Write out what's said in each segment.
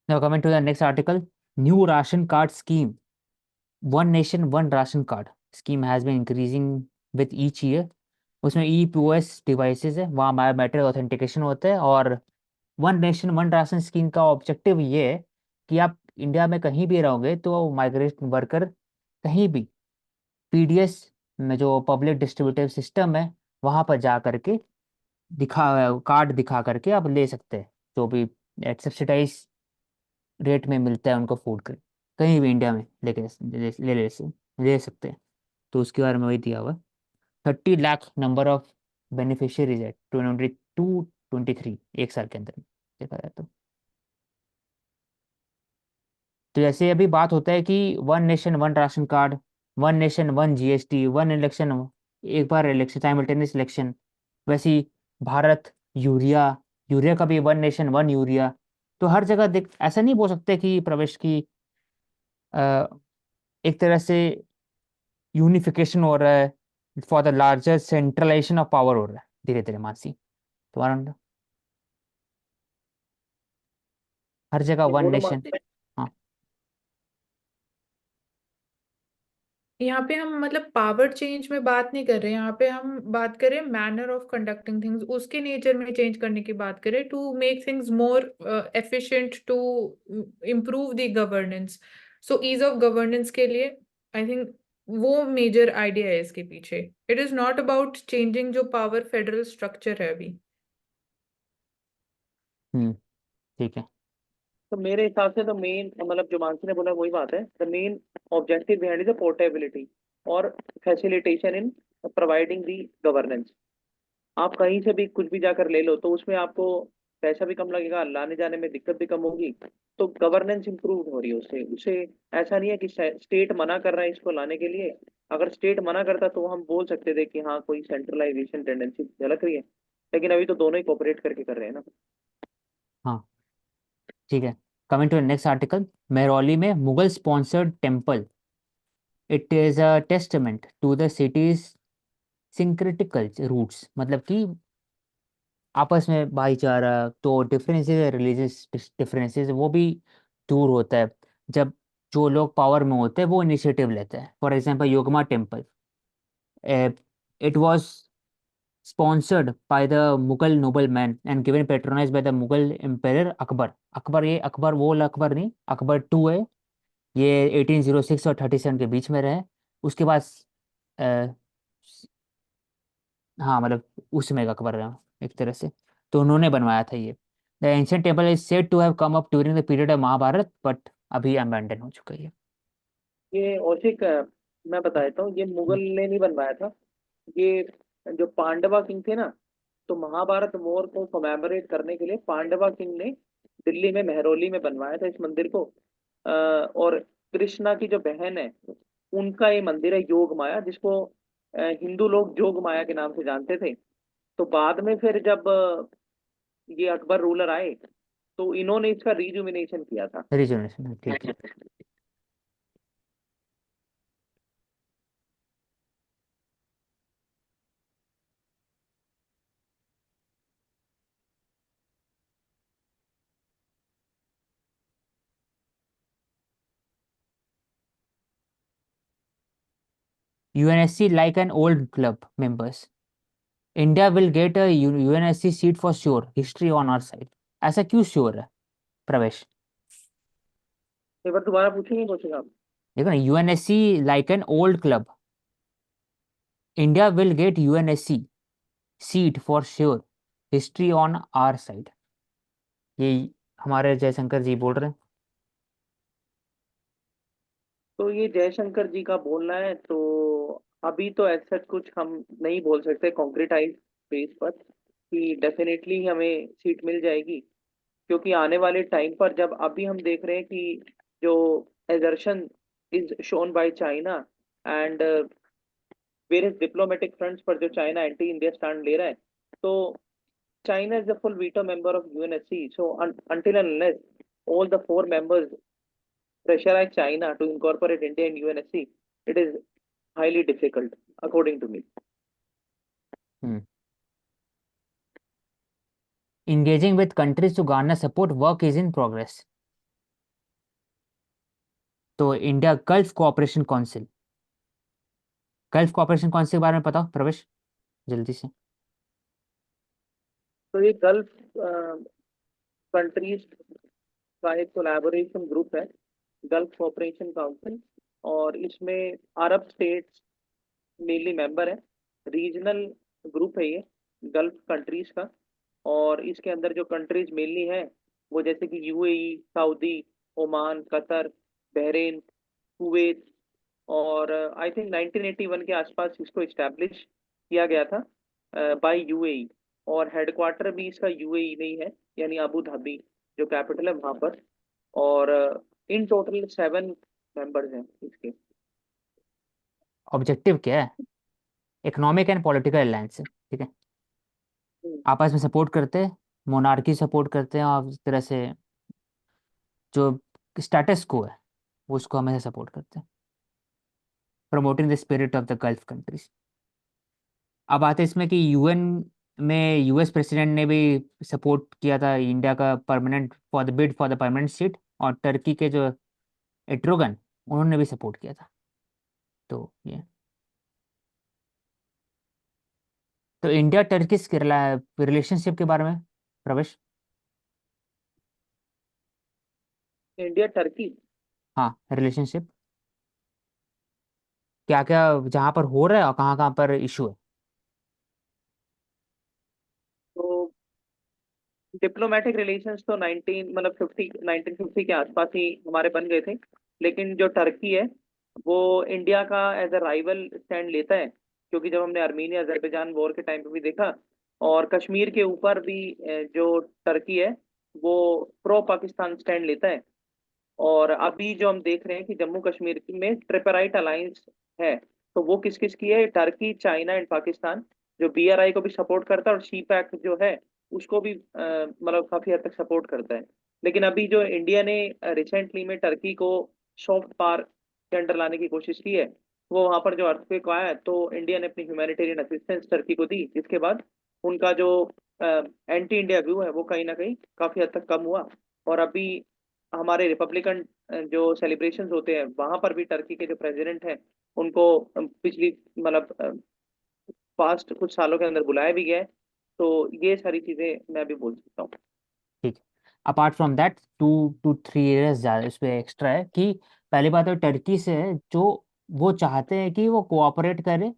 Now coming to the next article, new ration card scheme. One nation one ration card scheme has been increasing with each year. उसमें ई POS devices है, वहाँ biometric authentication होता है। और one nation one ration scheme का objective ये है कि आप इंडिया में कहीं भी रहोगे तो माइग्रेट वर्कर कहीं भी पीडीएस में जो पब्लिक डिस्ट्रीब्यूटिव सिस्टम है वहाँ पर जा करके दिखा कार्ड दिखा करके आप ले सकते हैं, जो भी एट सब्सिडाइज रेट में मिलता है उनको फूड कर कहीं भी इंडिया में लेके ले सकते हैं। तो उसके बारे में वही दिया हुआ 30 लाख नंबर ऑफ बेनिफिशियरीज है 2022-23 एक साल के अंदर में देखा जाए तो जैसे अभी बात होता है कि one nation one ration card, one nation one GST, one election, एक बार इलेक्शन साइमल्टेनियस इलेक्शन, वैसे ही भारत यूरिया, यूरिया का भी वन नेशन वन यूरिया। तो हर जगह देख ऐसा नहीं बोल सकते कि प्रवेश की अ, एक तरह से यूनिफिकेशन हो रहा है for the larger centralization of power हो रहा है धीरे धीरे मानसी तुम्हारा हर जगह ये वन बोलो नेशन। मानसी। हाँ। यहाँ पे हम मतलब पावर चेंज में बात नहीं कर रहे हैं, यहाँ पे हम बात करें मैनर ऑफ कंडक्टिंग थिंग्स, उसके नेचर में चेंज करने की बात करें to make things more efficient, to improve the governance. So ease of governance के लिए आई थिंक वो मेजर आइडिया है इसके पीछे। It is not about changing जो पावर फेडरल स्ट्रक्चर है अभी। ठीक है। तो मेरे हिसाब से तो मेन मतलब जो मानसी ने बोला वही बात है। The main objective behind is the portability और facilitation in providing the governance. आप कहीं से भी कुछ भी जाकर ले लो तो उसमें आपको पैसा भी कम लगेगा, लाने जाने में दिक्कत भी कम होगी। तो गवर्नेंस इंप्रूव हो रही है उससे उससे ऐसा नहीं है कि स्टेट मना कर रहा है इसको लाने के लिए। अगर स्टेट मना करता तो हम बोल सकते थे कि हाँ कोई सेंट्रलाइजेशन टेंडेंसी झलक रही है, लेकिन अभी तो दोनों ही कोऑपरेट करके कर रहे हैं ना। हाँ ठीक है। Coming to next article, Mehrauli में Mughal sponsored temple, it is a testament to the city's syncretical roots. मतलब कि आपस में भाईचारा, तो डिफरेंसेस रिलीजियस डिफरेंसेस वो भी दूर होता है जब जो लोग पावर में होते हैं वो इनिशिएटिव लेते हैं। फॉर एग्जांपल योगमा temple, it was sponsored by the Mughal nobleman and given patronized by the Mughal emperor Akbar. Akbar, ये अकबर वो वाला अकबर नहीं, अकबर टू है। ये 1806 और 37 के बीच में रहे। उसके बाद अ, हाँ मतलब उस समय का अकबर रहा एक तरह से। तो उन्होंने बनवाया था ये। The ancient temple is said to have come up during the period of Mahabharat but अभी अबैंडन हो चुका है ये। ये औशिक मैं बता देता हूँ, ये मुगल हम्म। ने नहीं बनवाया था। ये जो पांडवा किंग थे ना, तो महाभारत वॉर को कमेमोरेट करने के लिए पांडवा किंग ने दिल्ली में मेहरौली में बनवाया था इस मंदिर को। और कृष्णा की जो बहन है उनका ये मंदिर है योग माया, जिसको हिंदू लोग जोग माया के नाम से जानते थे। तो बाद में फिर जब ये अकबर रूलर आए तो इन्होंने इसका रिजुविनेशन किया था। रिजर्वेशन ठीक है। UNSC like an old club members, India will get a UNSC seat for sure, history on our side. ऐसा क्यों श्योर है प्रवेश? एक बार दोबारा पूछेंगे क्वेश्चन आप? देखो ना, UNSC like an old club, India will get UNSC seat for sure, history on our side. ये हमारे जयशंकर जी बोल रहे हैं। तो ये जयशंकर जी का बोलना है, तो अभी तो ऐसा कुछ हम नहीं बोल सकते कॉन्क्रिटाइज बेस पर कि डेफिनेटली हमें सीट मिल जाएगी। क्योंकि आने वाले टाइम पर जब अभी हम देख रहे हैं कि जो assertion is shown by China and various diplomatic fronts पर जो चाइना एंटी इंडिया स्टैंड ले रहा है, तो China is the full veto member of UNSC. So until and unless all the four members pressurize China to incorporate India in UNSC, it is highly difficult, according to me. Engaging with countries to garner support work is in progress. तो India Gulf Cooperation Council, Gulf Cooperation Council के बारे में बताओ प्रवेश, जल्दी से। तो ये गल्फ कंट्रीज का एक कोलैबोरेशन ग्रुप है, गल्फ कोऑपरेशन काउंसिल। और इसमें अरब स्टेट्स मेनली मेंबर है। रीजनल ग्रुप है ये गल्फ कंट्रीज का। और इसके अंदर जो कंट्रीज मेनली हैं वो जैसे कि UAE, Saudi, Oman, Qatar, Bahrain, Kuwait. और आई थिंक 1981 के आसपास इसको इस्टेब्लिश किया गया था बाय यूएई। और हेडक्वार्टर भी इसका यूएई में ही है, यानी अबू धाबी जो कैपिटल है वहां पर। और इन टोटल 7 मेंबर्स हैं इसके। ऑब्जेक्टिव क्या है? इकोनॉमिक एंड पॉलिटिकल अलायंस है, ठीक है। हम्म। आपस में सपोर्ट करते हैं, मोनार्की सपोर्ट करते हैं, और इस तरह से जो स्टेटस को है वो उसको हमेशा सपोर्ट करते हैं, promoting the spirit of the gulf countries. अब आते हैं इसमें कि यूएन में यूएस प्रेसिडेंट ने भी सपोर्ट किया था इंडिया का permanent for the bid for the permanent seat, और टर्की के जो एर्डोगन, उन्होंने भी सपोर्ट किया था। तो ये, तो इंडिया टर्की के रिलेशनशिप के बारे में प्रवेश। India Turkey. हाँ, रिलेशनशिप क्या क्या जहाँ पर हो रहा है और कहाँ कहाँ पर इशू है। तो डिप्लोमेटिक रिलेशंस तो 1950 के आसपास ही हमारे बन गए थे। लेकिन जो टर्की है वो इंडिया का एज अ राइवल स्टैंड लेता है, क्योंकि जब हमने आर्मीनिया अजरबैजान वॉर के टाइम पे भी देखा। और कश्मीर के ऊपर भी जो टर्की है वो प्रो पाकिस्तान स्टैंड लेता है। और अभी जो हम देख रहे हैं कि जम्मू कश्मीर में ट्रिपराइट अलायंस है, तो वो किस किस की है? टर्की, चाइना एंड पाकिस्तान, जो बीआरआई को भी सपोर्ट करता है और सी पैक जो है उसको भी मतलब काफी हद तक सपोर्ट करता है। लेकिन अभी जो इंडिया ने रिसेंटली में टर्की को सॉफ्ट पावर के अंडर लाने की कोशिश की है, वो वहां पर जो अर्थक्वेक आया है तो इंडिया ने अपनी ह्यूमैनिटेरियन असिस्टेंस टर्की को दी, जिसके बाद उनका जो एंटी इंडिया व्यू है वो कहीं ना कहीं काफी हद तक कम हुआ। और अभी हमारे रिपब्लिकन जो सेलिब्रेशंस होते हैं वहां पर भी टर्की के जो प्रेसिडेंट हैं उनको पिछली मतलब पास्ट कुछ सालों के अंदर बुलाया भी गया है। तो ये सारी चीजें मैं भी बोल सकता हूँ। ठीक है। Apart from that 2 to 3 years ज़्यादा उस पर एक्स्ट्रा है कि पहली बात तो टर्की से है जो वो चाहते हैं कि वो कोऑपरेट करे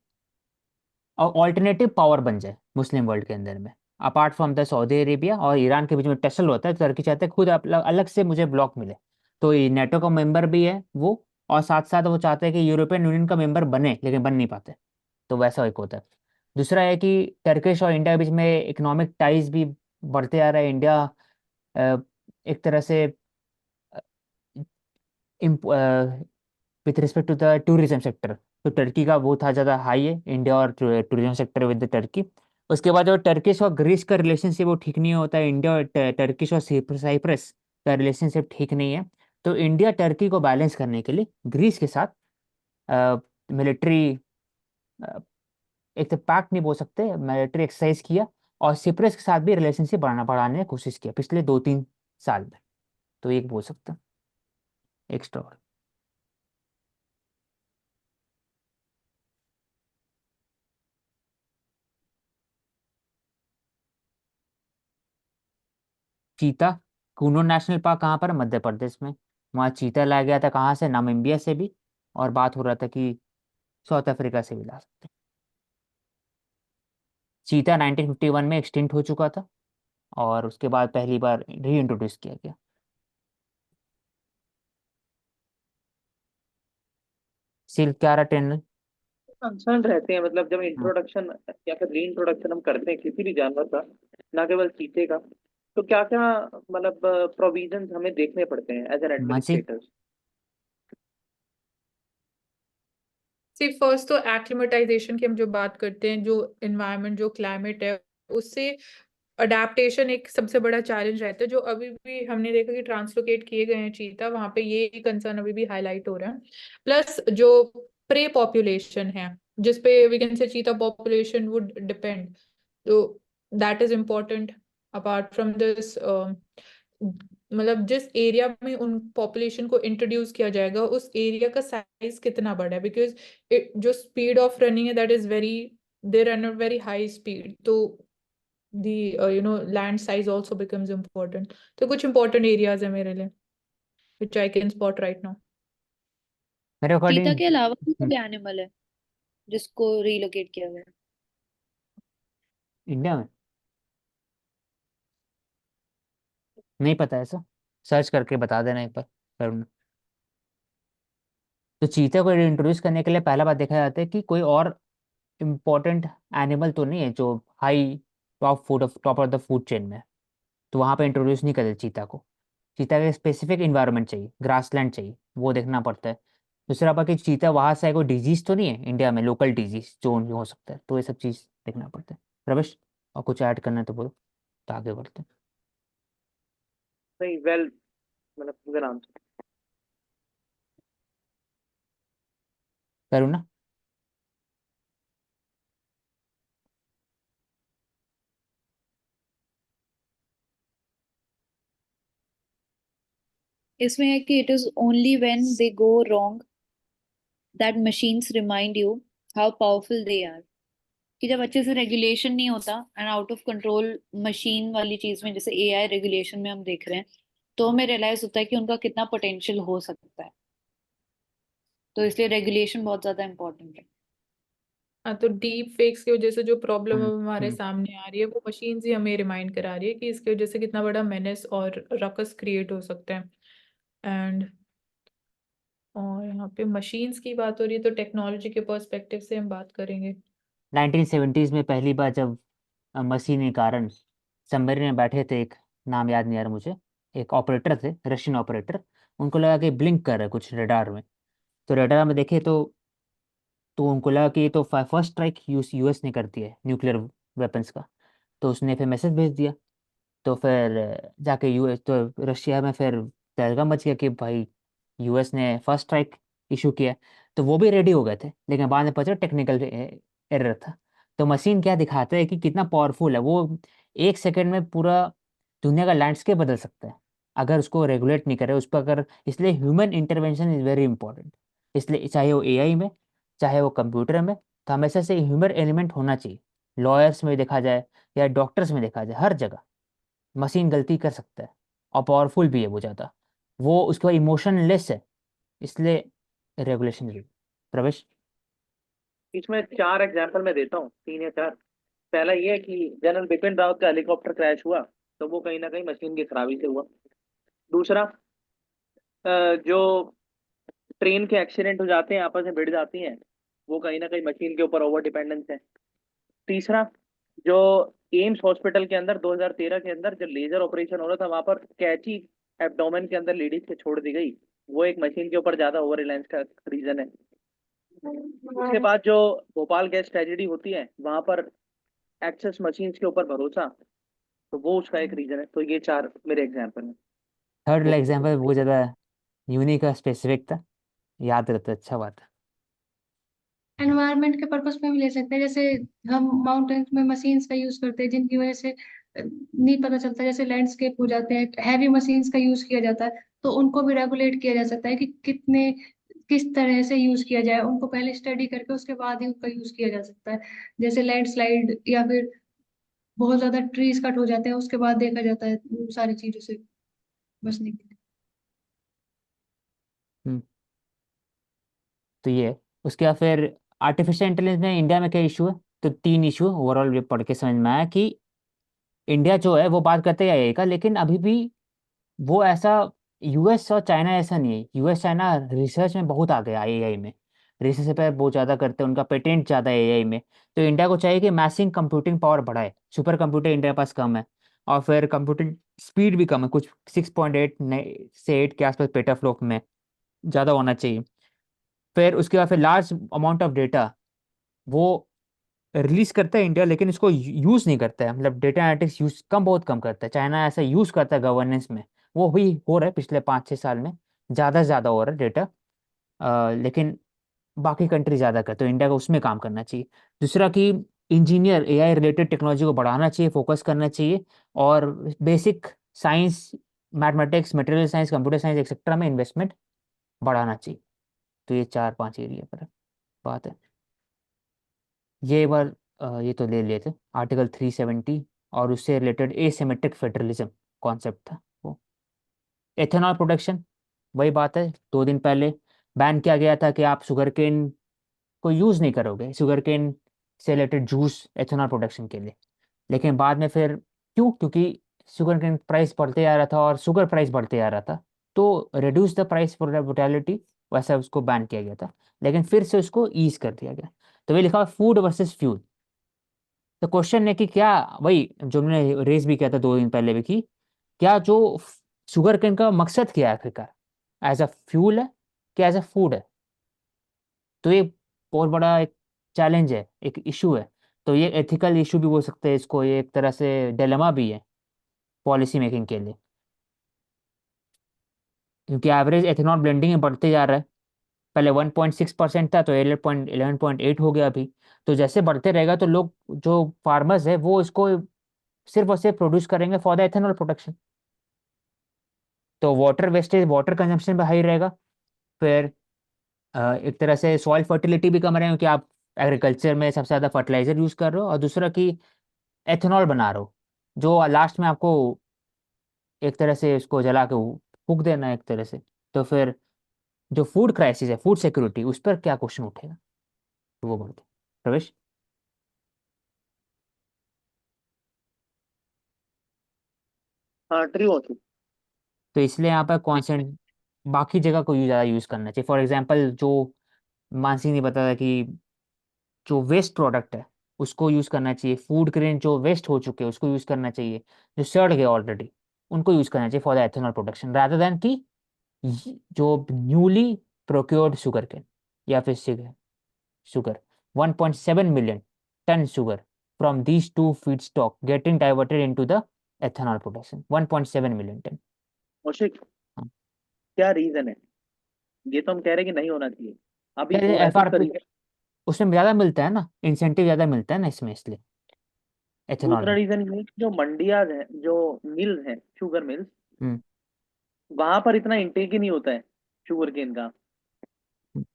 और ऑल्टरनेटिव पावर बन जाए मुस्लिम वर्ल्ड के अंदर में। Apart from the Saudi Arabia और ईरान के बीच में टसल होता है, तो टर्की चाहते हैं खुद अलग अलग से मुझे ब्लॉक मिले। तो ये नेटो का मेंबर भी है वो, और साथ साथ वो चाहते हैं कि यूरोपियन यूनियन का मेंबर बने, लेकिन बन नहीं पाते। तो वैसा एक होता है। दूसरा है कि टर्किश और इंडिया के बीच में इकोनॉमिक टाइज भी बढ़ते आ रहा है। इंडिया एक तरह से with respect to the tourism sector, तो टर्की का वो था ज़्यादा हाई है, इंडिया और tourism sector with the Turkey. उसके बाद जो टर्किश और ग्रीस का रिलेशनशिप वो ठीक नहीं होता है, इंडिया और टर्किश और साइप्रस का रिलेशनशिप ठीक नहीं है। तो इंडिया टर्की को बैलेंस करने के लिए ग्रीस के साथ मिलिट्री, एक तो पैक्ट नहीं बोल सकते, मिलिट्री एक्सरसाइज किया, और सिप्रस के साथ भी रिलेशनशिप बढ़ाने की कोशिश किया पिछले 2-3 साल में। तो एक बोल सकते हैं एक्स्ट्रा। चीता, कूनो नेशनल पार्क कहाँ पर है? मध्य प्रदेश में। वहाँ चीता लाया गया था, कहाँ से? नामीबिया से भी, और बात हो रहा था कि साउथ अफ्रीका से भी ला सकते हैं। चीता 1951 में एक्सटिंक्ट हो चुका था, और उसके बाद पहली बार री इंट्रोड्यूस किया गया। सिल्क क्यारा टनल। कंसर्न रहते हैं, मतलब जब हाँ, इंट्रोडक्शन या फिर री इंट्रोडक्शन हम करते हैं किसी भी जानवर का, ना केवल चीते का, तो क्या क्या मतलब प्रोविजंस हमें देखने पड़ते हैं as an Mansi. Administrator? See first तो एक्लिमेटाइजेशन की हम जो बात करते हैं, जो इन्वायरमेंट, जो क्लाइमेट है, उससे अडेप्टेशन एक सबसे बड़ा चैलेंज रहता है, जो अभी भी हमने देखा कि ट्रांसलोकेट किए गए हैं चीता, वहां पे ये कंसर्न अभी भी हाईलाइट हो रहा है। प्लस जो प्रे पॉपुलेशन है जिसपे वी कैन से चीता पॉपुलेशन वुड डिपेंड, तो that is important. Apart from this मतलब जिस एरिया में उन पॉपुलेशन को इंट्रोड्यूस किया जाएगा उस एरिया का साइज कितना बड़ा है, बिकॉज जो स्पीड ऑफ रनिंग है that is very, they run at very high speed, तो the land size also becomes important. तो कुछ important areas है मेरे लिए which I can spot right now. मेरे चीता अकॉर्डिंग के अलावा भी कोई एनिमल है जिसको रिलोकेट किया गया है? इंडिया में नहीं पता ऐसा, सर्च करके बता देना एक बार करुण। तो चीते को इंट्रोड्यूस करने के लिए पहला बात देखा जाता है कि कोई और इम्पोर्टेंट एनिमल तो नहीं है जो high top of the food chain में है। तो वहाँ पे इंट्रोड्यूस नहीं करते चीता को। चीता के स्पेसिफिक इन्वायरमेंट चाहिए, ग्रासलैंड चाहिए, वो देखना पड़ता है। दूसरा बात कि चीता वहाँ से कोई डिजीज तो नहीं है इंडिया में, लोकल डिजीज जो हो सकता है, तो ये सब चीज़ देखना पड़ता है। प्रवेश, और कुछ ऐड करना है तो बोलो, तो आगे बढ़ते हैं। नहीं, वेल, मतलब good answer. करूँ ना? इसमें है कि it is only when they go wrong that machines remind you how powerful they are. कि जब अच्छे से रेगुलेशन नहीं होता and out of control machine वाली चीज में, जैसे एआई रेगुलेशन में हम देख रहे हैं, तो हमें रियलाइज होता है कि उनका कितना पोटेंशियल हो सकता है। तो इसलिए रेगुलेशन बहुत ज्यादा इंपॉर्टेंट है। हाँ, तो डीप फेक्स की वजह से जो प्रॉब्लम हम्म, अब हमारे सामने आ रही है वो मशीन्स ही हमें रिमाइंड करा रही है कि इसकी वजह से कितना बड़ा मेनेस और रकस क्रिएट हो सकते हैं। एंड और यहाँ पे मशीन्स की बात हो रही है तो टेक्नोलॉजी के पर्सपेक्टिव से हम बात करेंगे। 1970s में पहली बार जब मशीन के कारण सबमरीन में बैठे थे, एक नाम याद नहीं आ रहा मुझे, एक ऑपरेटर थे, रशियन ऑपरेटर। उनको लगा कि ब्लिंक कर रहा है कुछ रडार में। तो रडार में देखे तो उनको लगा कि ये तो फर्स्ट स्ट्राइक यूएस ने करती है न्यूक्लियर वेपन्स का। तो उसने फिर मैसेज भेज दिया। तो फिर जाके यूएस तो रशिया में फिर तहलका मच गया कि भाई यूएस ने फर्स्ट स्ट्राइक इशू किया है। तो वो भी रेडी हो गए थे, लेकिन बाद में पता टेक्निकल एरर था। तो मशीन क्या दिखाता है कि कितना पावरफुल है वो। एक सेकंड में पूरा दुनिया का लैंडस्केप बदल सकता है अगर उसको रेगुलेट नहीं करे उस पर अगर। इसलिए human intervention is very important. इसलिए चाहे वो एआई में, चाहे वो कंप्यूटर में, तो हमेशा से ह्यूमन एलिमेंट होना चाहिए। लॉयर्स में देखा जाए या डॉक्टर्स में देखा जाए, हर जगह मशीन गलती कर सकता है। और पावरफुल भी है वो ज़्यादा, वो उसके बाद इमोशनलेस है। इसलिए रेगुलेशन जरूरी। प्रवेश। इसमें 4 एग्जाम्पल मैं देता हूँ, 3 या 4। पहला ये है कि जनरल बिपिन रावत का हेलीकॉप्टर क्रैश हुआ, तो वो कहीं ना कहीं मशीन की खराबी से हुआ। दूसरा, जो ट्रेन के एक्सीडेंट हो जाते हैं, आपस में भिड़ जाती हैं, वो कहीं ना कहीं मशीन के ऊपर ओवर डिपेंडेंस है। तीसरा, जो एम्स हॉस्पिटल के अंदर 2013 के अंदर जो लेजर ऑपरेशन हो रहा था, वहां पर कैची एब्डोमेन के अंदर लेडीज के छोड़ दी गई, वो एक मशीन के ऊपर ज्यादा ओवर रिलायंस का रीजन है। उसके बाद जो भोपाल गैस ट्रेजेडी होती है, वहां पर एक्सेस मशीन्स के ऊपर भरोसा, तो वो उसका एक रीजन है। तो ये 4 मेरे एग्जाम्पल हैं। थर्ड वो एग्जाम्पल बहुत ज़्यादा यूनिक और स्पेसिफिक था, याद रहता है, अच्छा बात है। एनवायरनमेंट के पर्पस में भी ले सकते हैं। जैसे हम माउंटेन्स में मशीन्स का यूज करते हैं जिनकी वजह से नहीं पता चलता, जैसे लैंडस्केप हो जाते हैं, हैवी मशीन्स का यूज किया जाता है, तो उनको भी रेगुलेट किया जा सकता है कि कितने किस तरह से यूज किया जाए। उनको पहले स्टडी करके उसके बाद ही उनका यूज किया जा सकता है। जैसे लैंडस्लाइड या फिर बहुत ज्यादा ट्रीज कट हो जाते हैं, उसके बाद देखा जाता है उन सारी चीजों से बचने के लिए। हम्म, तो ये है। उसके बाद फिर आर्टिफिशियल इंटेलिजेंस में इंडिया में क्या इशू है? तो 3 इशू ओवरऑल ये पढ़ के समझ में आया कि इंडिया जो है वो बात करते हैं एआई का, लेकिन अभी भी वो ऐसा यूएस और चाइना ऐसा नहीं है। यूएस चाइना रिसर्च में बहुत आगे है एआई में, रिसर्च पे बहुत ज़्यादा करते हैं, उनका पेटेंट ज़्यादा है एआई में। तो इंडिया को चाहिए कि मैसिंग कंप्यूटिंग पावर बढ़ाए। सुपर कंप्यूटर इंडिया के पास कम है, और फिर कंप्यूटिंग स्पीड भी कम है, कुछ 6.8 से 8 के आसपास पेटाफ्लोप में, ज़्यादा होना चाहिए। फिर उसके बाद फिर लार्ज अमाउंट ऑफ डेटा वो रिलीज करता है इंडिया, लेकिन इसको यूज नहीं करता है। मतलब डेटा एनालिटिक्स यूज बहुत कम करता है। चाइना ऐसा यूज करता है गवर्नेंस में, वो भी हो रहा है पिछले 5-6 साल में, ज़्यादा से ज़्यादा हो रहा है डेटा। लेकिन बाकी कंट्री ज़्यादा करते, तो इंडिया को उसमें काम करना चाहिए। दूसरा कि इंजीनियर एआई रिलेटेड टेक्नोलॉजी को बढ़ाना चाहिए, फोकस करना चाहिए, और basic science mathematics, material science, computer science etcetera में इन्वेस्टमेंट बढ़ाना चाहिए। तो ये 4-5 एरिया पर बात है। ये एक बार ये तो ले लिए थे आर्टिकल 370 और उससे रिलेटेड एसिमेट्रिक फेडरलिज्म कॉन्सेप्ट था वो। एथेनॉल प्रोडक्शन, वही बात है, 2 दिन पहले बैन किया गया था कि आप शुगर केन को यूज़ नहीं करोगे, शुगर केन से रिलेटेड जूस एथेनॉल प्रोडक्शन के लिए। लेकिन बाद में फिर क्यों? क्योंकि शुगर केन प्राइस बढ़ते जा रहा था और शुगर प्राइस बढ़ते जा रहा था, तो reduce the price for volatility, वैसा उसको बैन किया गया था। लेकिन फिर से उसको ईज कर दिया गया। तो ये लिखा हुआ फूड वर्सेस फ्यूल। तो क्वेश्चन है कि क्या, वही जो मैंने रेस भी किया था 2 दिन पहले भी, कि क्या जो शुगर केन का मकसद क्या है आखिरकार, एज अ फ्यूल है कि एज अ फूड है? तो ये बहुत बड़ा एक चैलेंज है, एक इशू है। तो ये एथिकल इशू भी बोल सकते हैं इसको, ये एक तरह से डिलेमा भी है पॉलिसी मेकिंग के लिए, क्योंकि एवरेज एथेनॉल ब्लेंडिंग में बढ़ते जा रहा है। पहले 1.6% था, तो 11.8 हो गया अभी। तो जैसे बढ़ते रहेगा तो लोग, जो फार्मर्स है, वो इसको सिर्फ और सिर्फ प्रोड्यूस करेंगे फॉर द एथेनॉल प्रोडक्शन। तो वाटर वेस्टेज, वाटर कंजम्पशन भी हाई रहेगा। फिर एक तरह से सॉइल फर्टिलिटी भी कम रहेगा, क्योंकि आप एग्रीकल्चर में सबसे ज़्यादा फर्टिलाइजर यूज़ कर रहे हो, और दूसरा कि एथेनॉल बना रहे हो जो लास्ट में आपको एक तरह से उसको जला के फूक देना है एक तरह से। तो फिर जो फूड क्राइसिस है, फूड सिक्योरिटी, उस पर क्या क्वेश्चन उठेगा? तो वो बोलते हैं प्रवेश। हाँ, ट्रू। तो इसलिए यहाँ पर कॉन्सेंट बाकी जगह को ज़्यादा यूज़ करना चाहिए। फॉर एग्जांपल, जो मानसी ने बताया कि जो वेस्ट प्रोडक्ट है उसको यूज़ करना चाहिए, फूड ग्रेन जो वेस्ट हो चुके हैं उसको यूज़ करना चाहिए, जो सड़ गए ऑलरेडी उनको यूज़ करना चाहिए for the ethanol production, rather than कि जो न्यूली प्रोक्योर्ड शुगर केन या फिर sugar 1.7 million ton sugar from these to feed stock getting diverted into the ethanol production, 1.7 million ton. Kaushik, क्या रीजन है? ये तो हम कह रहे हैं कि नहीं होना चाहिए, अभी क्या हो रहा है एफ कुछ आर तो पी रीजन। उसमें ज़्यादा मिलता है ना, इंसेंटिव ज़्यादा मिलता है ना इसमें, इसलिए एथेनॉल दूसरा में। रीजन ये है कि जो मंडियाज हैं, जो मिल्स हैं, शुगर मिल्स, हम्म। वहां पर इतना इंटेक ही नहीं होता है शुगर केन का।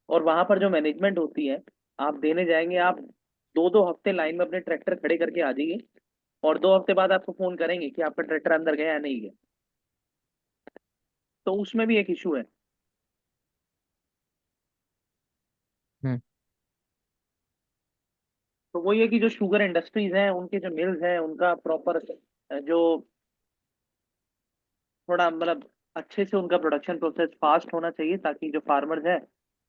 और वहां पर जो मैनेजमेंट होती है, आप देने जाएंगे, आप 2-2 हफ्ते लाइन में अपने ट्रैक्टर खड़े करके आ जाइए, और 2 हफ्ते बाद आपको फोन करेंगे कि आपका ट्रैक्टर अंदर गया या नहीं गया। तो उसमें भी एक इशू है। हम्म। तो वही है कि जो शुगर इंडस्ट्रीज हैं, उनके जो मिल्स हैं, उनका प्रॉपर जो थोड़ा मतलब अच्छे से उनका प्रोडक्शन प्रोसेस फास्ट होना चाहिए, ताकि जो फार्मर्स हैं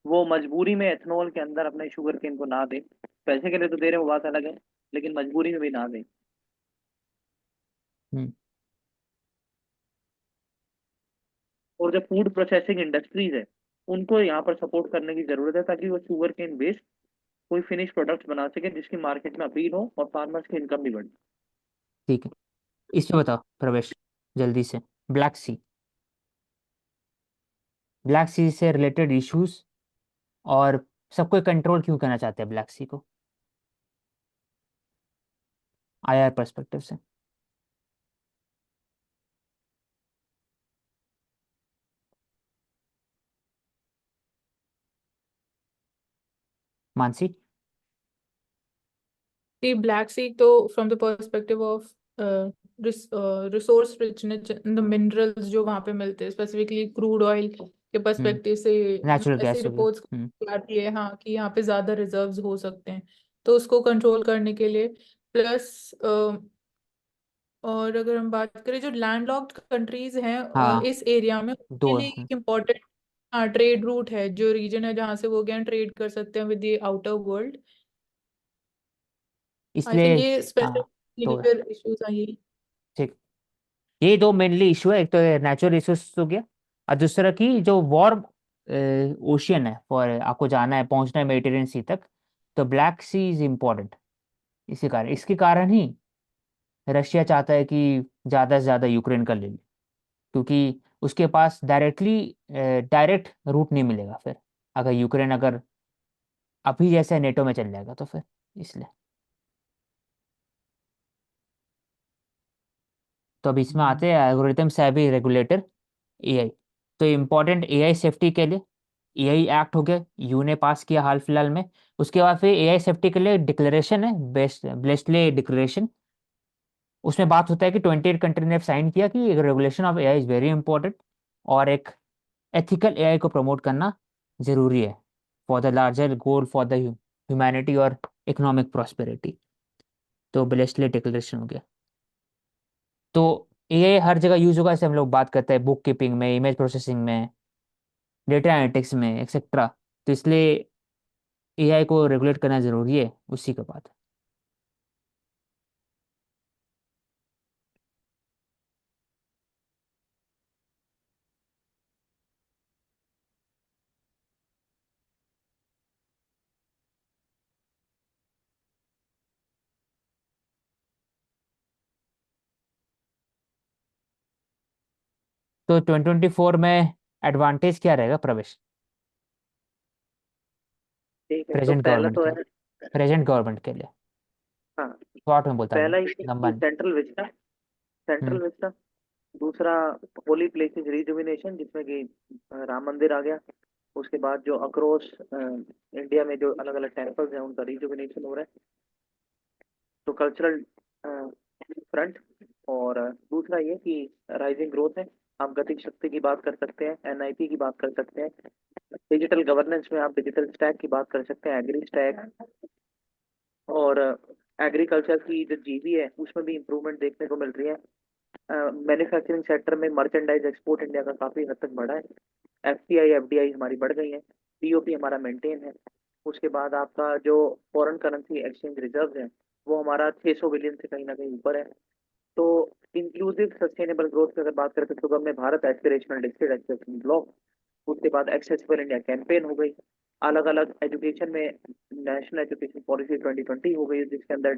वो मजबूरी में एथेनॉल के अंदर अपने शुगर केन को ना दें। पैसे के लिए तो दे रहे हैं, वो बात अलग है, लेकिन मजबूरी में भी ना दें। हम्म। और जो फूड प्रोसेसिंग इंडस्ट्रीज है, उनको यहाँ पर सपोर्ट करने की जरूरत है, ताकि वो शुगर केन बेस्ड कोई फिनिश प्रोडक्ट बना सके जिसकी मार्केट में अपील हो और फार्मर्स की इनकम भी बढ़े। ठीक है, इसमें बताओ प्रवेश जल्दी से, ब्लैक सी, ब्लैक सी से रिलेटेड इश्यूज, और सब कोई कंट्रोल क्यों करना चाहते हैं ब्लैक सी को आईआर पर्सपेक्टिव से? मानसी। The Black Sea, तो from the perspective of resource richness in the minerals जो वहाँ पे मिलते हैं, specifically crude oil के perspective से नेचुरल ऐसे गैस हो गया। reports आती है, हाँ, कि यहाँ पे ज्यादा रिजर्व्स हो सकते हैं। तो उसको कंट्रोल करने के लिए, प्लस और अगर हम बात करें जो लैंडलॉक्ड कंट्रीज हैं हाँ, इस एरिया में, उनके दो लिए एक इम्पोर्टेंट, हाँ, ट्रेड रूट है, जो रीजन है जहाँ से वो गया ट्रेड कर सकते हैं विद द आउटर वर्ल्ड। आई इसलिए। थिंक ये हाँ, स्पेसिफिक तो मेजर इश्यूज हैं यही। ठीक, ये दो मेनली इशू है, एक तो नेचुरल रिसोर्स हो गया, और दूसरा कि जो वार्म ओशियन है, फॉर आपको जाना है, पहुंचना है मेडिटेरियन सी तक, तो ब्लैक सी इज इम्पोर्टेंट। इसी कारण, इसके कारण ही रशिया चाहता है कि ज़्यादा से ज़्यादा यूक्रेन का ले ले, क्योंकि उसके पास डायरेक्ट रूट नहीं मिलेगा फिर, अगर यूक्रेन अगर अभी जैसे नेटो में चल जाएगा तो फिर, इसलिए। तो अब इसमें आते हैं एल्गोरिथम सेवी रेगुलेटर एआई। तो इम्पोर्टेंट एआई सेफ्टी के लिए एआई एक्ट हो गया, यू ने पास किया हाल फिलहाल में। उसके बाद फिर एआई सेफ्टी के लिए डिक्लेरेशन है, बेस्ट ब्लेसले डिक्लेरेशन। उसमें बात होता है कि 28 कंट्री ने साइन किया कि regulation of AI is very important, और एक एथिकल एआई को प्रमोट करना जरूरी है for the larger goal for the humanity और इकोनॉमिक प्रॉस्पेरिटी। तो ब्लेसले डिक्लेरेशन हो गया। तो एआई हर जगह यूज होगा, जैसे हम लोग बात करते हैं बुक कीपिंग में, इमेज प्रोसेसिंग में, डेटा एनालिटिक्स में एक्सेट्रा। तो इसलिए एआई को रेगुलेट करना जरूरी है, उसी के बाद। तो 2024 में एडवांटेज क्या रहेगा प्रवेश, ठीक है, तो प्रेजेंट पहला गवर्नमेंट तो के है, लिए, प्रेजेंट गवर्नमेंट के लिए? हाँ, शॉर्ट में बोलता हूँ पहला मैं, ये लंबा कि नहीं। Central Vista, hmm. Central Vista. दूसरा, होली प्लेसेस रिजुविनेशन, जिसमें कि राम मंदिर आ गया। उसके बाद जो अक्रॉस इंडिया में जो अलग अलग टेम्पल्स हैं उनका रिजुविनेशन हो रहा है, तो कल्चरल फ्रंट। और दूसरा ये कि राइजिंग ग्रोथ है। आप गति शक्ति की बात कर सकते हैं, एनआईपी की बात कर सकते हैं, डिजिटल गवर्नेंस में आप डिजिटल स्टैक की बात कर सकते हैं, एग्री स्टैक। और एग्रीकल्चर की जो जीबी है उसमें भी इम्प्रूवमेंट देखने को मिल रही है। मैन्युफैक्चरिंग सेक्टर में मर्चेंडाइज एक्सपोर्ट इंडिया का काफी हद तक बढ़ा है। एफसीआई एफडीआई हमारी बढ़ गई है, पीओपी हमारा मेंटेन है। उसके बाद आपका जो फॉरेन करेंसी एक्सचेंज रिजर्व है वो हमारा 600 बिलियन से कहीं ना कहीं ऊपर है। तो इंक्लूसिव सस्टेनेबल ग्रोथ की अगर बात करें तो में Bharat aspirational district aspirational block. उसके बाद एक्सेसिबल इंडिया कैंपेन हो गई। अलग अलग एजुकेशन में नेशनल एजुकेशन पॉलिसी 2020 हो गई, जिसके अंदर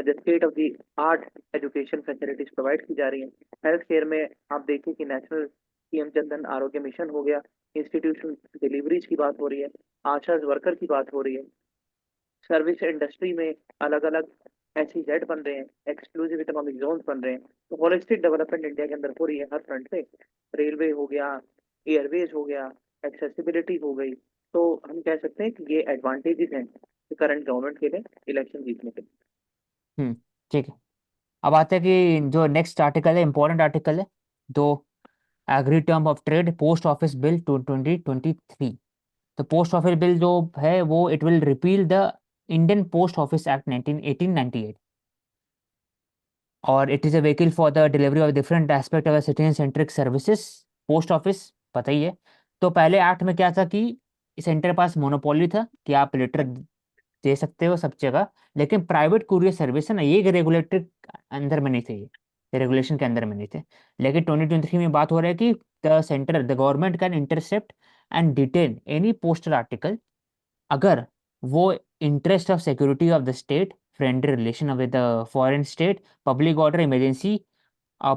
the state of the art education facilities provide की जा रही हैं। हेल्थ केयर में आप देखिए कि नेशनल पीएम जनधन आरोग्य मिशन हो गया, इंस्टीट्यूशन डिलीवरीज की बात हो रही है, आशा वर्कर की बात हो रही है। सर्विस इंडस्ट्री में अलग अलग SEZ बन रहे हैं, एक्सक्लूसिव इकोनॉमिक जोन बन रहे हैं। तो होलिस्टिक डेवलपमेंट इंडिया के अंदर हो रही है हर फ्रंट से। रेलवे हो गया, एयरवेज हो गया, एक्सेसिबिलिटी हो गई। तो हम कह सकते हैं कि ये एडवांटेजेस हैं करंट गवर्नमेंट के लिए इलेक्शन जीतने के लिए। ठीक है। अब आते हैं कि जो नेक्स्ट आर्टिकल है, इंपॉर्टेंट आर्टिकल है, दो agri term of trade post office bill 2023। तो पोस्ट ऑफिस बिल जो है वो it will repeal the Indian post office act 1898, और it is a vehicle for the delivery of different aspect of citizen centric services. Post office पता ही है। तो पहले एक्ट में क्या था कि सेंटर पास मोनोपोली था कि आप लेटर दे सकते हो सब जगह, लेकिन प्राइवेट कुरियर सर्विस है ना, ये रेगुलेटेड अंदर में नहीं थे, ये रेगुलेशन के अंदर में नहीं थे। लेकिन 2023 में बात हो रहा है कि the government can intercept and detain any postal article अगर वो interest of security of the state, friendly relation with the foreign state, public order, emergency,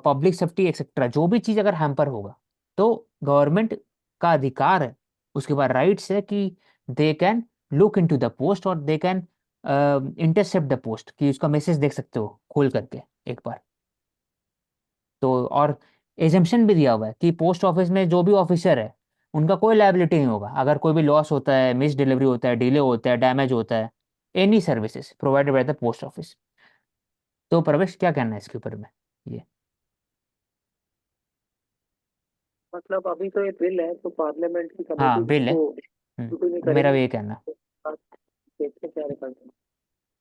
public safety etcetera, जो भी चीज़ अगर हैम्पर होगा तो गवर्नमेंट का अधिकार है, उसके बाद राइट्स है कि they can look into the post और they can intercept the post, कि उसका मैसेज देख सकते हो खोल करके एक बार। तो और एजम्पशन भी दिया हुआ है कि पोस्ट ऑफिस में जो भी ऑफिसर है उनका कोई लायबिलिटी नहीं होगा अगर कोई भी लॉस होता है, मिस डिलीवरी होता है, डिले होता है, डैमेज होता है, any services provided by the post office. तो प्रवेश क्या कहना है इसके ऊपर में ये? मतलब अभी तो ये बिल है, तो पार्लियामेंट की कमेटी हाँ बिल है। इसको स्क्रूटिनी मेरा करेगी। भी ये कहना है। देखते हैं क्या निकलता है।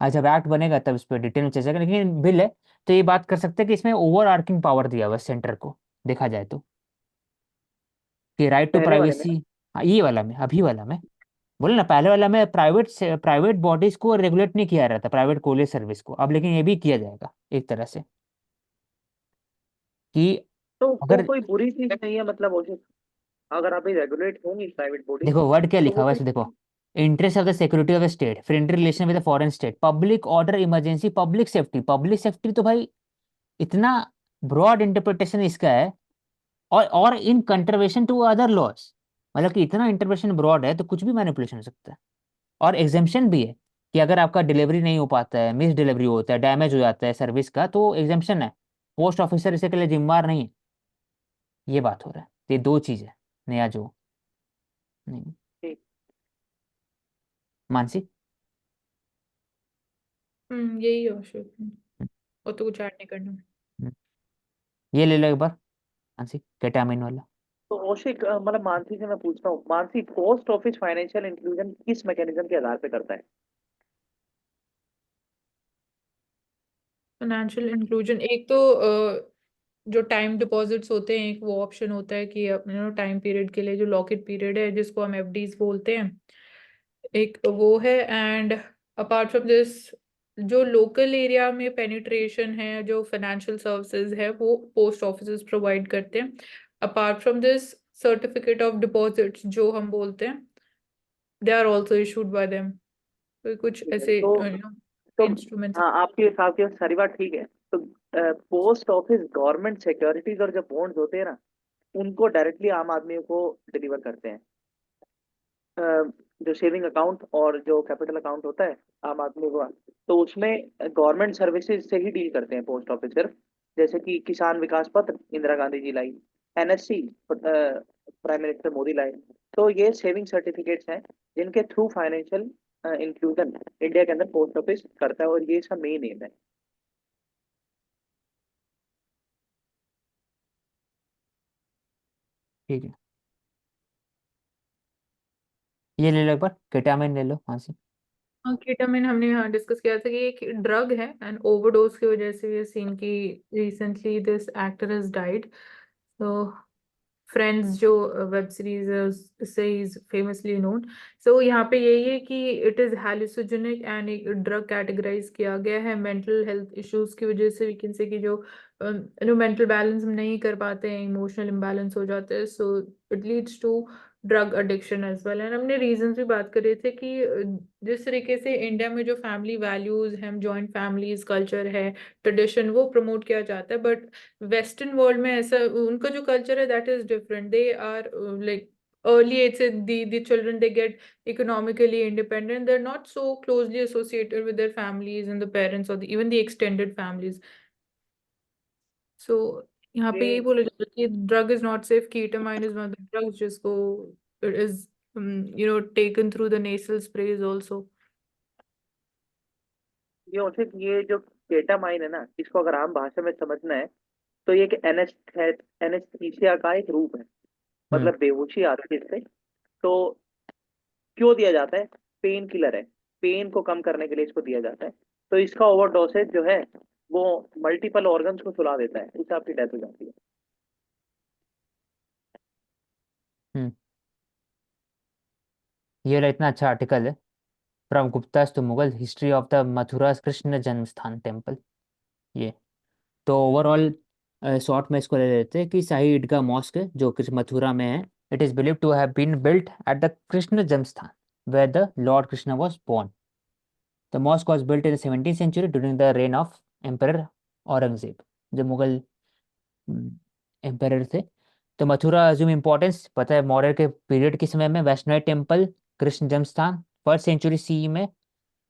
आज जब एक्ट बनेगा तब इस पर डिटेल में चर्चा करेंगे, लेकिन बिल है तो ये बात कर सकते हैं कि इसमें ओवर आर्किंग पावर दिया हुआ है सेंटर को, देखा जाए तो, कि राइट टू पहले वाले में प्राइवेसी। हाँ ये वाला में, अभी वाला में बोले ना, पहले वाला में प्राइवेट बॉडीज को रेगुलेट नहीं किया रहता, प्राइवेट कोरियर सर्विस को, अब लेकिन ये भी किया जाएगा एक तरह से, कि तो वो अगर कोई बुरी चीज नहीं है, मतलब वो अगर अभी रेगुलेट होंगी प्राइवेट बॉडी देखो वर्ड क्या तो लिखा वो हुआ है कोई। इसमें, देखो interest of the security of the state, friendly relation with the foreign state, public order, emergency, public safety. Public safety तो भाई इतना ब्रॉड इंटरप्रिटेशन इसका है, और इन कंट्रवेशन टू अदर लॉज, मतलब कि इतना इंटरप्रिटेशन ब्रॉड है तो कुछ भी मैनिपुलेशन हो सकता है। और एग्जाम्पशन भी है कि अगर आपका डिलीवरी नहीं हो पाता है, मिस डिलीवरी होता है, डैमेज हो जाता है सर्विस का, तो एग्जाम्पशन है पोस्ट ऑफिसर इसके लिए जिम्मेवार नहीं है, ये बात हो रहा है। ये दो चीज है नया जो नहीं। ठीक। मानसी। यही है अशोक। और तो कुछ ऐड नहीं करना। हम्म, ये ले लो एक बार मानसी, केटामिन वाला। तो औशिक, मतलब मानसी से मैं पूछता हूँ, Mansi post office financial inclusion किस मैकेनिज्म के आधार पे करता है? फाइनेंशियल इंक्लूजन एक तो जो टाइम डिपॉजिट्स होते हैं, एक वो ऑप्शन होता है कि अपने टाइम पीरियड के लिए जो लॉक-इन पीरियड है जिसको हम एफडीज बोलते हैं, एक वो है। एंड अपार्ट फ्रॉम दिस जो लोकल एरिया में पेनिट्रेशन है, जो फाइनेंशियल सर्विसेज है, वो पोस्ट ऑफिस प्रोवाइड करते हैं। Apart from this certificate of deposits जो हम बोलते हैं, they are also issued by them. तो कुछ ठीक है, ऐसे तो इंस्ट्रूमेंट्स। हाँ, आपकी सारी बात ठीक है। तो पोस्ट ऑफिस गवर्नमेंट सिक्योरिटीज और जो बॉन्ड्स होते हैं ना, उनको डायरेक्टली आम आदमी को डिलीवर करते हैं। अ, जो सेविंग अकाउंट और जो कैपिटल अकाउंट होता है आम आदमी का, तो उसमें गवर्नमेंट सर्विसेज से ही डील करते हैं पोस्ट ऑफिस सिर्फ। जैसे कि किसान विकास पत्र इंदिरा गांधी जी लाई, एनएससी प्राइम मिनिस्टर मोदी लाई। तो ये सेविंग सर्टिफिकेट्स हैं जिनके थ्रू फाइनेंशियल इंक्लूजन इंडिया के अंदर पोस्ट ऑफिस करता है, और ये इसका मेन एम है। ठीक है, ये ले लो एक बार, केटामिन ले लो मानसी। हाँ, केटामिन हमने हाँ डिस्कस किया था कि एक ड्रग है एंड ओवरडोज की वजह से ये सीन की recently this actor has died. तो फ्रेंड्स जो वेब सीरीज है उससे इज फेमसली नोन। सो यहाँ पे यही है कि इट इज हैलुसिनोजेनिक एंड एक ड्रग कैटेगराइज किया गया है मेंटल हेल्थ इश्यूज की वजह से। वी कैन से कि जो मेंटल बैलेंस हम नहीं कर पाते हैं, इमोशनल इम्बैलेंस हो जाते हैं, so it leads to drug addiction as well. And हमने रीजंस भी बात कर रहे थे कि जिस तरीके से इंडिया में जो फैमिली वैल्यूज हैं, जॉइंट फैमिलीज कल्चर है, ट्रेडिशन, वो प्रमोट किया जाता है। बट वेस्टर्न वर्ल्ड में ऐसा उनका जो कल्चर है that is different. They are like early age से the children they get economically independent. They're not so closely associated with their families and the parents or even the extended families. So यहाँ पे यही ये बोला जाता है कि drug is not safe, ketamine is one of the drugs जिसको it is taken through the nasal sprays also. ये औषध, ये जो केटामाइन है ना, इसको अगर आम भाषा में समझना है तो ये एक एनेस्थीसिया का एक रूप है। हम्म। मतलब बेहोशी आती है इससे। तो क्यों दिया जाता है? पेन किलर है, पेन को कम करने के लिए इसको दिया जाता है। तो इसका ओवरडोसेज जो है वो मल्टीपल ऑर्गन्स को सुला देता है, इससे आपकी डेथ हो जाती है। हम्म। ये रहा, इतना अच्छा आर्टिकल है from Guptas to Mughal history of the Mathura Krishna Janmasthan temple. ये तो ओवरऑल शॉर्ट में इसको ले लेते हैं कि शाही ईदगाह मॉस्क है जो मथुरा में है। It is believe to have been built at the Krishna Janmasthan where the lord Krishna was born. The mosque was built in the 17th century during the reign of emperor Aurangzeb, जो मुगल एम्परर थे। तो मथुरा अज्यूम इम्पोर्टेंस पता है मौर्य के period के समय में वैष्णव temple Krishna जन्म स्थान 1st सेंचुरी सी में,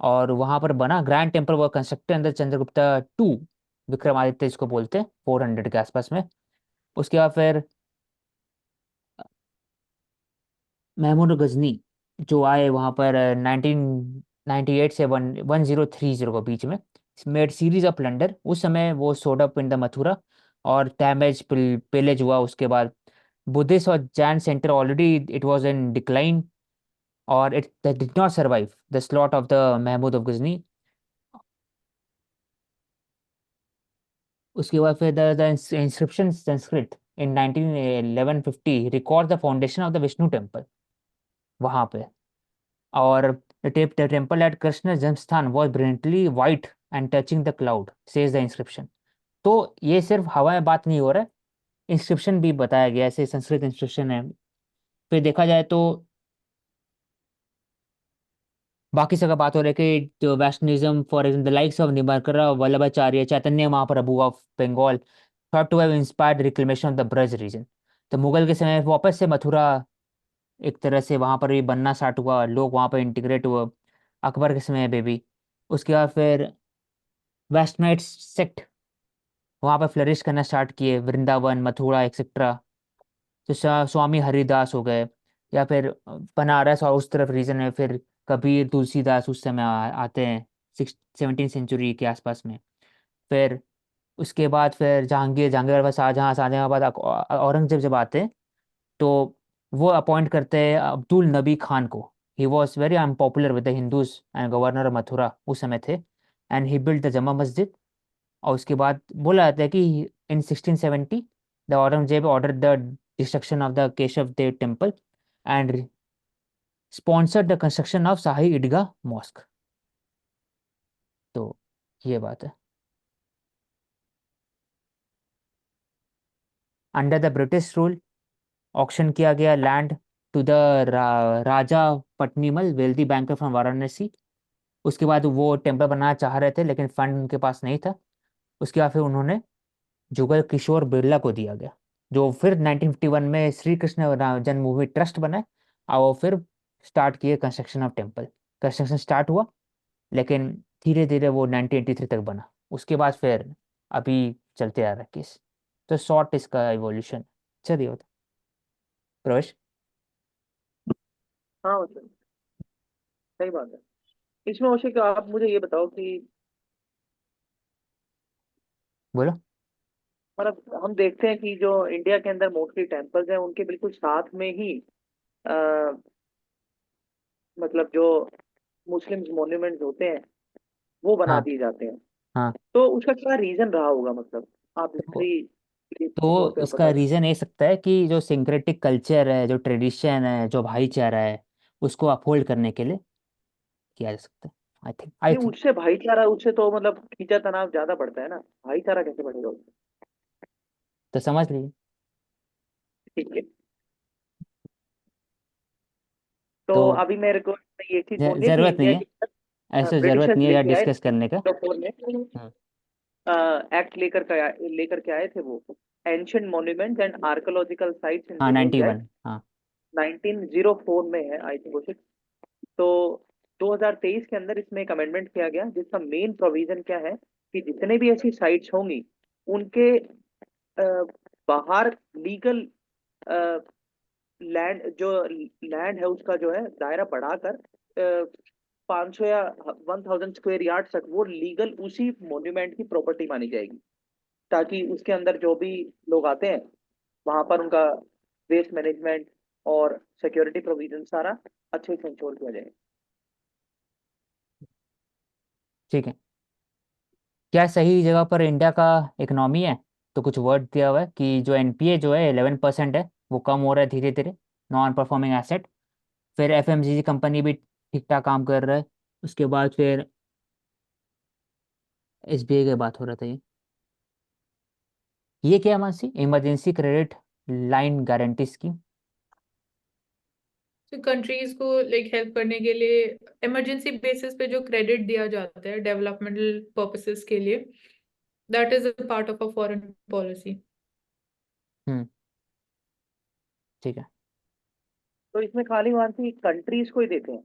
और वहां पर बना ग्रैंड टेम्पल वो कंस्ट्रक्टेड अंदर चंद्रगुप्ता टू, विक्रमादित्य इसको बोलते हैं, 400 के आसपास में। उसके बाद फिर महमूद गजनी जो आए वहां पर 1998 से 1030 के बीच में, मेड सीरीज ऑफ प्लंडर। उस समय वो सोड अप इन द मथुरा और डैमेज पेलेज हुआ। उसके बाद बुद्धिस्ट और Jain centre already it was in decline, और it did not survive the slot of the Mahmud of Ghazni. उसके बाद फिर the inscription Sanskrit in 1150 record the foundation of the Vishnu temple वहां पे। और the temple at कृष्ण जन्मस्थान was brilliantly white and touching the cloud says the inscription। तो ये सिर्फ हवा में बात नहीं हो रहा है, इंस्क्रिप्शन भी बताया गया, ऐसे संस्कृत इंस्क्रिप्शन है। फिर देखा जाए तो बाकी सब का बात हो रहा है कि जो Vaishnavism for example the likes of Nimbarka Vallabhacharya Chaitanya Mahaprabhu of Bengal thought to have inspired reclamation of the Braj region. तो मुगल के समय वापस से मथुरा एक तरह से वहां पर भी बनना स्टार्ट हुआ, लोग वहां पर इंटीग्रेट हुए अकबर के समय पे भी। उसके बाद फिर वेस्टर्नाइट सेक्ट वहाँ पर फ्लरिश करना स्टार्ट किए, वृंदावन, मथुरा एक्सेट्रा। तो स्वामी हरिदास हो गए, या फिर बनारस और उस तरफ रीजन में फिर कबीर, तुलसीदास उस समय आते हैं 17th सेंचुरी के आसपास में। फिर उसके बाद फिर जहांगीर के बाद शाहजहाँ, शाहजहाँ के बाद औरंगजेब जब आते हैं, तो वो अपॉइंट करते हैं अब्दुल नबी खान को। He was very unpopular with the Hindus and governor of Mathura उस समय थे। एंड ही बिल्ड द जमा मस्जिद। और उसके बाद बोला जाता है कि in 1670 the Aurangzeb order the destruction of the Keshav Dev temple and sponsored the construction of Shahi Idgah mosque. तो ये बात है। Under the British rule auction किया गया land to the Raja Patnimal, wealthy banker from Varanasi. उसके बाद वो टेम्पल बनाना चाह रहे थे लेकिन फंड उनके पास नहीं था। उसके बाद फिर उन्होंने जुगल किशोर बिरला को दिया गया, जो फिर 1951 में श्री कृष्ण जन्मभूमि ट्रस्ट बनाए। और वो फिर स्टार्ट किए construction of temple. Construction start हुआ, लेकिन धीरे धीरे वो 1983 तक बना। उसके बाद फिर अभी चलते आ रहा है केस। तो शॉर्ट इसका इवोल्यूशन। चलिए होता प्रवेश। हाँ मतलब सही बात है। इसमें औशे का आप मुझे ये बताओ कि बोलो। मतलब हम देखते हैं कि जो इंडिया के अंदर मोस्टली टेम्पल्स हैं उनके बिल्कुल साथ में ही आ, मतलब जो मुस्लिम्स मॉन्यूमेंट्स होते हैं वो बना हाँ दिए जाते हैं। हाँ। तो उसका क्या रीजन रहा होगा, मतलब आप तो हिस्ट्री तौर तो पे इसका बता सकते रीज़न ये सकता है कि जो सिंक्रेटिक कल्चर है, जो ट्रेडिशन है, जो भाईचारा है, उसको अपहोल्ड करने के लिए किया जा सकता है। आई नहीं, थिंक। उससे भाईचारा, उससे तो मतलब खींचा तनाव ज्यादा बढ़ता है ना, भाईचारा कैसे बढ़ेगा उससे? तो समझ लीजिए। ठीक है। तो तो अभी मेरे को ये चीज बोलनी है कि ज़रूरत नहीं इंडिया है, के अंदर ऐसे ज़रूरत ब्रिटिशर्स नहीं है यार लेके आए डिस्कस करने का। 1904 में, हम्म। एक्ट लेकर के आए थे वो, ancient monuments and archaeological sites in हाँ विलेज 91। एक्ट हाँ 1904 में है आई थिंक कुछ। तो 2023 के अंदर इसमें एक अमेंडमेंट किया गया जिसका मेन प्रोविजन क्या है कि जितने भी ऐसी साइट्स होंगी उनके बाहर लीगल लैंड, जो लैंड है उसका जो है दायरा बढ़ाकर 500 या 1000 स्क्वायर यार्ड तक वो लीगल उसी मॉन्यूमेंट की प्रॉपर्टी मानी जाएगी, ताकि उसके अंदर जो भी लोग आते हैं वहां पर उनका वेस्ट मैनेजमेंट और सिक्योरिटी प्रोविजन सारा अच्छे से इंश्योर किया जाए। ठीक है। क्या सही जगह पर इंडिया का इकोनॉमी है? तो कुछ वर्ड दिया हुआ है कि जो एनपीए जो है 11% है, वो कम हो रहा है धीरे धीरे, नॉन परफॉर्मिंग एसेट। फिर एफएमजीजी कंपनी भी ठीक ठाक काम कर रहा है। उसके बाद फिर एसबीआई की बात हो रहा था। ये क्या है Mansi? Emergency credit line guarantee scheme. तो कंट्रीज को लाइक हेल्प करने के लिए इमरजेंसी बेसिस पे जो क्रेडिट दिया जाता है डेवलपमेंटल पर्पसेस के लिए, that is a part of a foreign policy. Hmm. ठीक है। तो इसमें खाली मानसी कंट्रीज को ही देते हैं?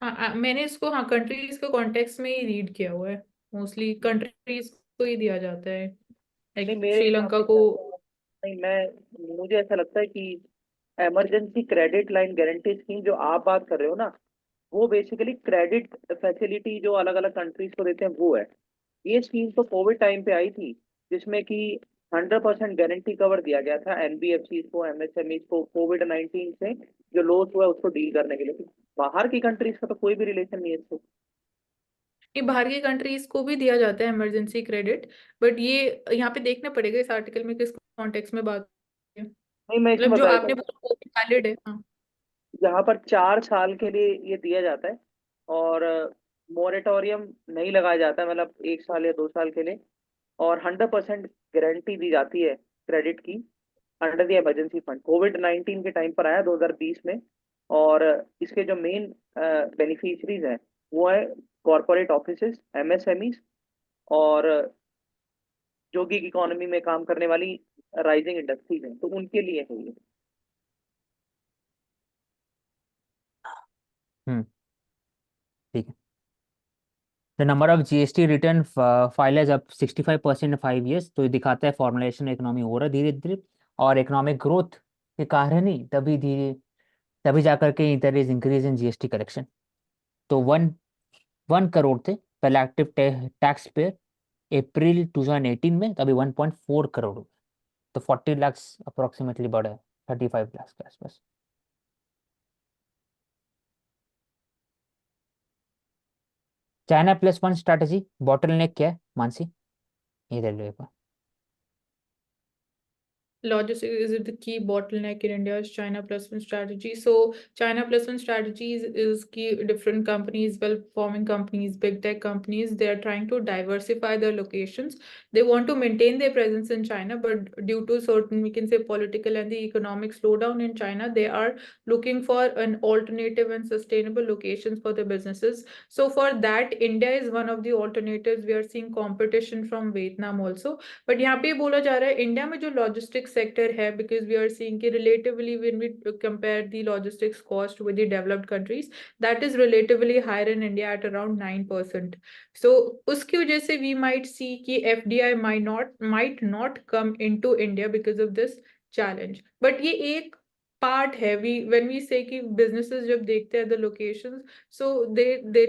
हाँ मैंने इसको हाँ कंट्रीज के कॉन्टेक्स्ट में ही रीड किया हुआ है। मोस्टली कंट्रीज को ही दिया जाता है, नहीं, लाइक मेरे हिसाब श्रीलंका से को। क्या है, नहीं मैं मुझे ऐसा लगता है कि emergency credit line guarantee scheme जो आप बात कर रहे हो ना, वो बेसिकली क्रेडिट फैसिलिटी जो अलग अलग कंट्रीज को देते हैं वो है। ये स्कीम तो कोविड टाइम पे आई थी, जिसमें कि 100% गारंटी कवर दिया गया था एनबीएफसी को, एमएसएमई को, कोविड-19 से जो लॉस हुआ उसको डील करने के लिए। बाहर की कंट्रीज का तो कोई भी रिलेशन नहीं है इससे। ये बाहर की कंट्रीज को भी दिया जाता है इमरजेंसी क्रेडिट, बट ये यहाँ पे देखना पड़ेगा इस आर्टिकल में किस कॉन्टेक्स्ट में बात है। नहीं, मैं इसमें मतलब जो बता देता आपने हूँ। बोला वो भी वैलिड है। हाँ यहाँ पर 4 साल के लिए ये दिया जाता है, और मोरेटोरियम नहीं लगाया जाता है, मतलब 1 साल या 2 साल के लिए। और 100% गारंटी दी जाती है क्रेडिट की अंडर द इमरजेंसी फंड। कोविड-19 के टाइम पर आया 2020 में। और इसके जो मेन बेनिफिशरीज हैं वो है कॉरपोरेट ऑफिसेस, एमएसएमईज, और जो गिग इकोनॉमी में काम करने वाली राइजिंग इंडस्ट्रीज हैं, तो उनके लिए है ये। हम्म। ठीक है। The number of GST return filers up 65% in 5 years। तो ये दिखाता है फॉर्मुलेशन इकोनॉमी हो रहा है धीरे धीरे, और इकोनॉमिक ग्रोथ के कारण ही तभी जाकर के there is increase in GST collection. तो 1 करोड़ थे पहले एक्टिव टैक्स पेयर अप्रैल 2018 में, तो अभी 1.4 करोड़ हो गए। तो 40 lakhs अप्रोक्सीमेटली बढ़ा है 35 lakhs के आसपास। China plus one strategy bottle नेक क्या है मानसी, ये दे लो एक बार। Logistics is the key bottleneck in India's China Plus One strategy. So China Plus One strategies is key different companies, well-performing companies, big tech companies. They are trying to diversify their locations. They want to maintain their presence in China, but due to certain, we can say, political and the economic slowdown in China, they are looking for an alternative and sustainable locations for their businesses. So for that, India is one of the alternatives. We are seeing competition from Vietnam also. But यहाँ पे ये बोला जा रहा है India में जो logistics sector है, बिकॉज वी आर सीइंग कि relatively when we compare the logistics cost with the developed countries, that is relatively higher in India at around 9%। So उसकी वजह से वी माइट सी कि FDI might not come into India because of this challenge. But ये एक part है, we when we से कि businesses जब देखते हैं द लोकेशंस, सो दे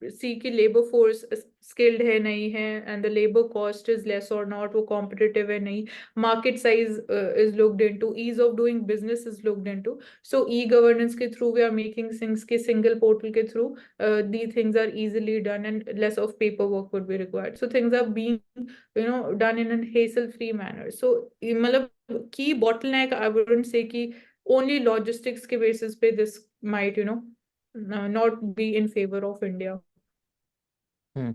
सी की लेबर फोर्स स्किल्ड है नहीं है, and the labour cost is less और नॉट, वो कॉम्पिटिटिव है नहीं, market size is looked into, ease of doing business is looked into. So e governance के through we are making things के single portal के through the things are easily done and less of paper work would be required. So things are being done in an hassle free manner. So मतलब की bottleneck I wouldn't say कि only logistics के basis पे this might not be in favor of India. Hmm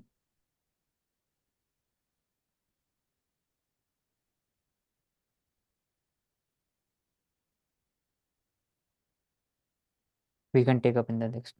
we can take up in the next